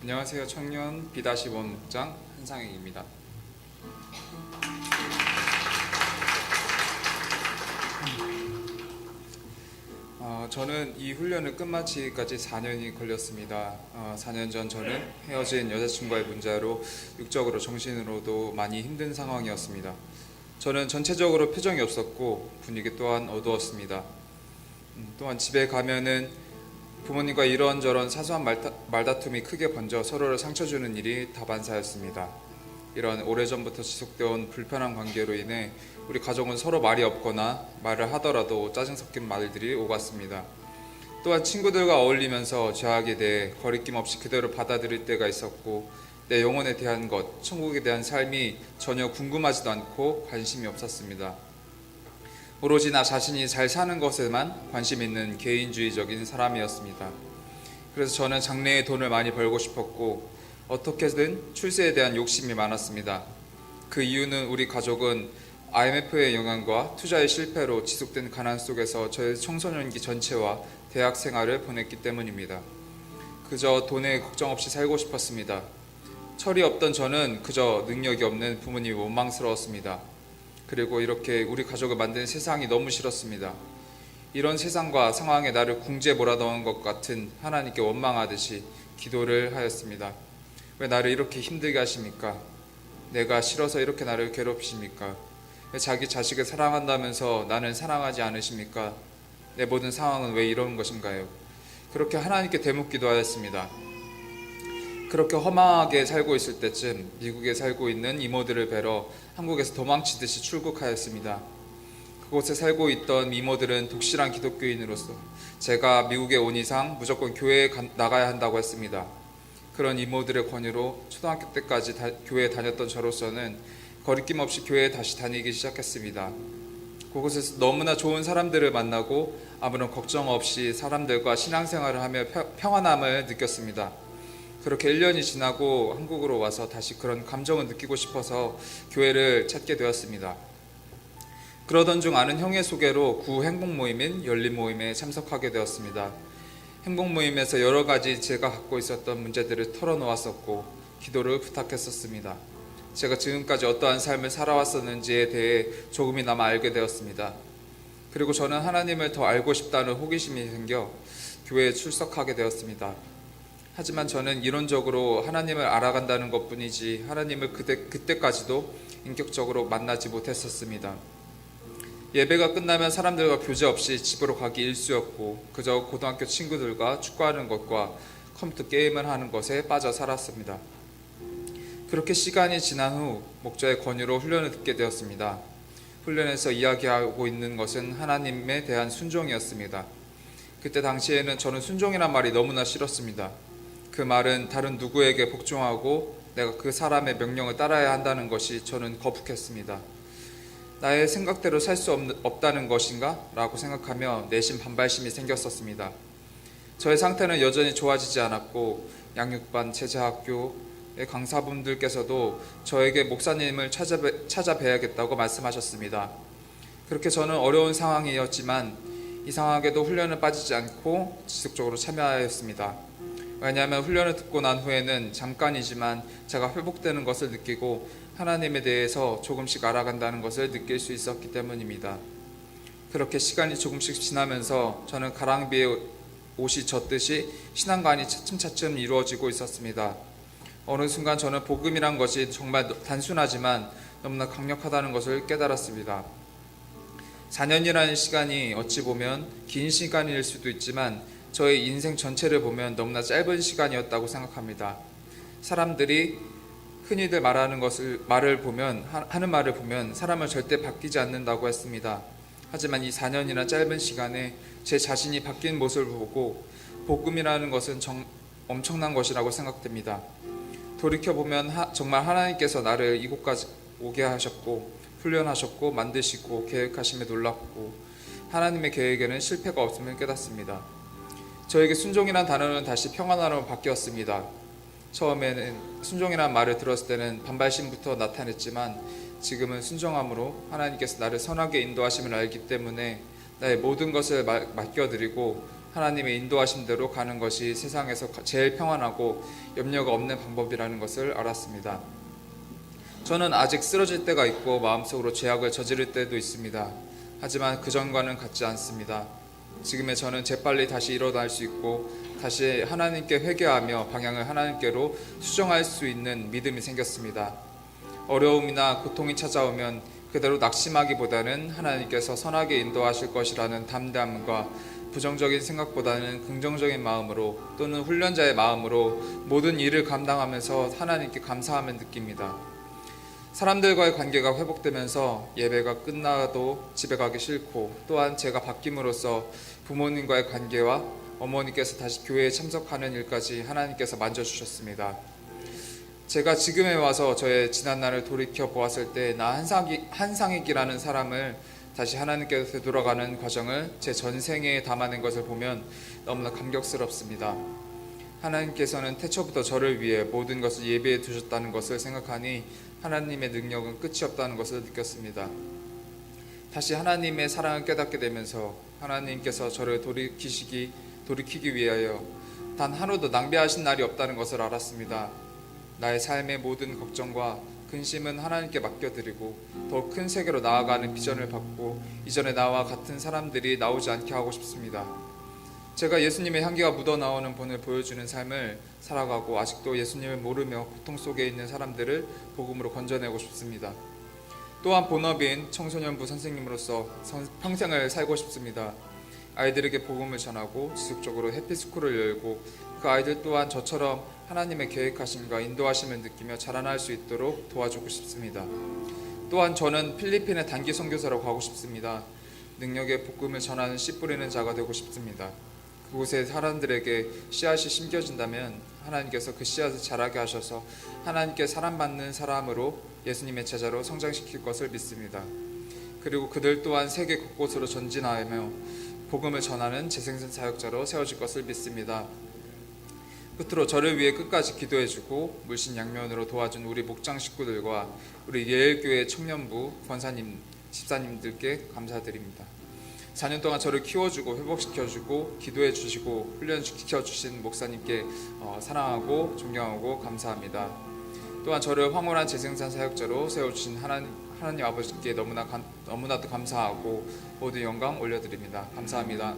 안녕하세요. 청년 B-1 목장 한상혁입니다. 저는 이 훈련을 끝마치기까지 4년이 걸렸습니다. 4년 전 저는 헤어진 여자친구와의 문제로 육적으로 정신으로도 많이 힘든 상황이었습니다. 저는 전체적으로 표정이 없었고 분위기 또한 어두웠습니다. 또한 집에 가면은 부모님과 이런저런 사소한 말다툼이 크게 번져 서로를 상처 주는 일이 다반사였습니다. 이런 오래전부터 지속되어온 불편한 관계로 인해 우리 가족은 서로 말이 없거나 말을 하더라도 짜증 섞인 말들이 오갔습니다. 또한 친구들과 어울리면서 죄악에 대해 거리낌 없이 그대로 받아들일 때가 있었고, 내 영혼에 대한 것, 천국에 대한 삶이 전혀 궁금하지도 않고 관심이 없었습니다. 오로지 나 자신이 잘 사는 것에만 관심 있는 개인주의적인 사람이었습니다. 그래서 저는 장래에 돈을 많이 벌고 싶었고 어떻게든 출세에 대한 욕심이 많았습니다. 그 이유는 우리 가족은 IMF의 영향과 투자의 실패로 지속된 가난 속에서 저의 청소년기 전체와 대학 생활을 보냈기 때문입니다. 그저 돈에 걱정 없이 살고 싶었습니다. 철이 없던 저는 그저 능력이 없는 부모님이 원망스러웠습니다. 그리고 이렇게 우리 가족을 만든 세상이 너무 싫었습니다. 이런 세상과 상황에 나를 궁지에 몰아넣은 것 같은 하나님께 원망하듯이 기도를 하였습니다. 왜 나를 이렇게 힘들게 하십니까? 내가 싫어서 이렇게 나를 괴롭히십니까? 왜 자기 자식을 사랑한다면서 나는 사랑하지 않으십니까? 내 모든 상황은 왜 이런 것인가요? 그렇게 하나님께 되묻기도 하였습니다. 그렇게 허망하게 살고 있을 때쯤 미국에 살고 있는 이모들을 뵈러 한국에서 도망치듯이 출국하였습니다. 그곳에 살고 있던 이모들은 독실한 기독교인으로서 제가 미국에 온 이상 무조건 교회에 나가야 한다고 했습니다. 그런 이모들의 권유로 초등학교 때까지 교회에 다녔던 저로서는 거리낌 없이 교회에 다시 다니기 시작했습니다. 그곳에서 너무나 좋은 사람들을 만나고 아무런 걱정 없이 사람들과 신앙생활을 하며 평안함을 느꼈습니다. 그렇게 1년이 지나고 한국으로 와서 다시 그런 감정을 느끼고 싶어서 교회를 찾게 되었습니다. 그러던 중 아는 형의 소개로 구 행복 모임인 열린 모임에 참석하게 되었습니다. 행복 모임에서 여러 가지 제가 갖고 있었던 문제들을 털어놓았었고 기도를 부탁했었습니다. 제가 지금까지 어떠한 삶을 살아왔었는지에 대해 조금이나마 알게 되었습니다. 그리고 저는 하나님을 더 알고 싶다는 호기심이 생겨 교회에 출석하게 되었습니다. 하지만 저는 이론적으로 하나님을 알아간다는 것뿐이지 하나님을 그때까지도 인격적으로 만나지 못했었습니다. 예배가 끝나면 사람들과 교제 없이 집으로 가기 일쑤였고 그저 고등학교 친구들과 축구하는 것과 컴퓨터 게임을 하는 것에 빠져 살았습니다. 그렇게 시간이 지난 후 목자의 권유로 훈련을 듣게 되었습니다. 훈련에서 이야기하고 있는 것은 하나님에 대한 순종이었습니다. 그때 당시에는 저는 순종이란 말이 너무나 싫었습니다. 그 말은 다른 누구에게 복종하고 내가 그 사람의 명령을 따라야 한다는 것이 저는 거북했습니다. 나의 생각대로 살 수 없다는 것인가? 라고 생각하며 내심 반발심이 생겼었습니다. 저의 상태는 여전히 좋아지지 않았고 양육반 제자학교의 강사분들께서도 저에게 목사님을 찾아뵈야겠다고 말씀하셨습니다. 그렇게 저는 어려운 상황이었지만 이상하게도 훈련을 빠지지 않고 지속적으로 참여하였습니다. 왜냐하면 훈련을 듣고 난 후에는 잠깐이지만 제가 회복되는 것을 느끼고 하나님에 대해서 조금씩 알아간다는 것을 느낄 수 있었기 때문입니다. 그렇게 시간이 조금씩 지나면서 저는 가랑비에 옷이 젖듯이 신앙관이 차츰차츰 이루어지고 있었습니다. 어느 순간 저는 복음이란 것이 정말 단순하지만 너무나 강력하다는 것을 깨달았습니다. 4년이라는 시간이 어찌 보면 긴 시간일 수도 있지만 저의 인생 전체를 보면 너무나 짧은 시간이었다고 생각합니다. 사람들이 흔히들 하는 말을 보면 사람은 절대 바뀌지 않는다고 했습니다. 하지만 이 4년이나 짧은 시간에 제 자신이 바뀐 모습을 보고 복음이라는 것은 엄청난 것이라고 생각됩니다. 돌이켜보면 정말 하나님께서 나를 이곳까지 오게 하셨고 훈련하셨고 만드시고 계획하심에 놀랍고 하나님의 계획에는 실패가 없음을 깨닫습니다. 저에게 순종이란 단어는 다시 평안함으로 바뀌었습니다. 처음에는 순종이란 말을 들었을 때는 반발심부터 나타냈지만 지금은 순종함으로 하나님께서 나를 선하게 인도하심을 알기 때문에 나의 모든 것을 맡겨드리고 하나님의 인도하심대로 가는 것이 세상에서 제일 평안하고 염려가 없는 방법이라는 것을 알았습니다. 저는 아직 쓰러질 때가 있고 마음속으로 죄악을 저지를 때도 있습니다. 하지만 그전과는 같지 않습니다. 지금의 저는 재빨리 다시 일어날 수 있고 다시 하나님께 회개하며 방향을 하나님께로 수정할 수 있는 믿음이 생겼습니다. 어려움이나 고통이 찾아오면 그대로 낙심하기보다는 하나님께서 선하게 인도하실 것이라는 담대함과 부정적인 생각보다는 긍정적인 마음으로 또는 훈련자의 마음으로 모든 일을 감당하면서 하나님께 감사함을 느낍니다. 사람들과의 관계가 회복되면서 예배가 끝나도 집에 가기 싫고, 또한 제가 바뀜으로써 부모님과의 관계와 어머니께서 다시 교회에 참석하는 일까지 하나님께서 만져주셨습니다. 제가 지금에 와서 저의 지난날을 돌이켜 보았을 때 나 한상익이라는 사람을 다시 하나님께서 되돌아가는 과정을 제 전생에 담아낸 것을 보면 너무나 감격스럽습니다. 하나님께서는 태초부터 저를 위해 모든 것을 예비해 두셨다는 것을 생각하니 하나님의 능력은 끝이 없다는 것을 느꼈습니다. 다시 하나님의 사랑을 깨닫게 되면서 하나님께서 저를 돌이키기 위하여 단 하루도 낭비하신 날이 없다는 것을 알았습니다. 나의 삶의 모든 걱정과 근심은 하나님께 맡겨드리고 더 큰 세계로 나아가는 비전을 받고 이전에 나와 같은 사람들이 나오지 않게 하고 싶습니다. 제가 예수님의 향기가 묻어나오는 본을 보여주는 삶을 살아가고 아직도 예수님을 모르며 고통 속에 있는 사람들을 복음으로 건져내고 싶습니다. 또한 본업인 청소년부 선생님으로서 평생을 살고 싶습니다. 아이들에게 복음을 전하고 지속적으로 해피스쿨을 열고 그 아이들 또한 저처럼 하나님의 계획하심과 인도하심을 느끼며 자라날 수 있도록 도와주고 싶습니다. 또한 저는 필리핀에 단기 선교사로 가고 싶습니다. 능력의 복음을 전하는 씨 뿌리는 자가 되고 싶습니다. 그곳의 사람들에게 씨앗이 심겨진다면 하나님께서 그 씨앗을 자라게 하셔서 하나님께 사랑받는 사람으로 예수님의 제자로 성장시킬 것을 믿습니다. 그리고 그들 또한 세계 곳곳으로 전진하며 복음을 전하는 재생산 사역자로 세워질 것을 믿습니다. 끝으로 저를 위해 끝까지 기도해주고 물신양면으로 도와준 우리 목장 식구들과 우리 예일교회 청년부 권사님, 집사님들께 감사드립니다. 4년 동안 저를 키워주고 회복시켜주고 기도해주시고 훈련시켜주신 목사님께 사랑하고 존경하고 감사합니다. 또한 저를 황홀한 재생산 사역자로 세워주신 하나님 아버지께 너무나도 감사하고 모든 영광 올려드립니다. 감사합니다.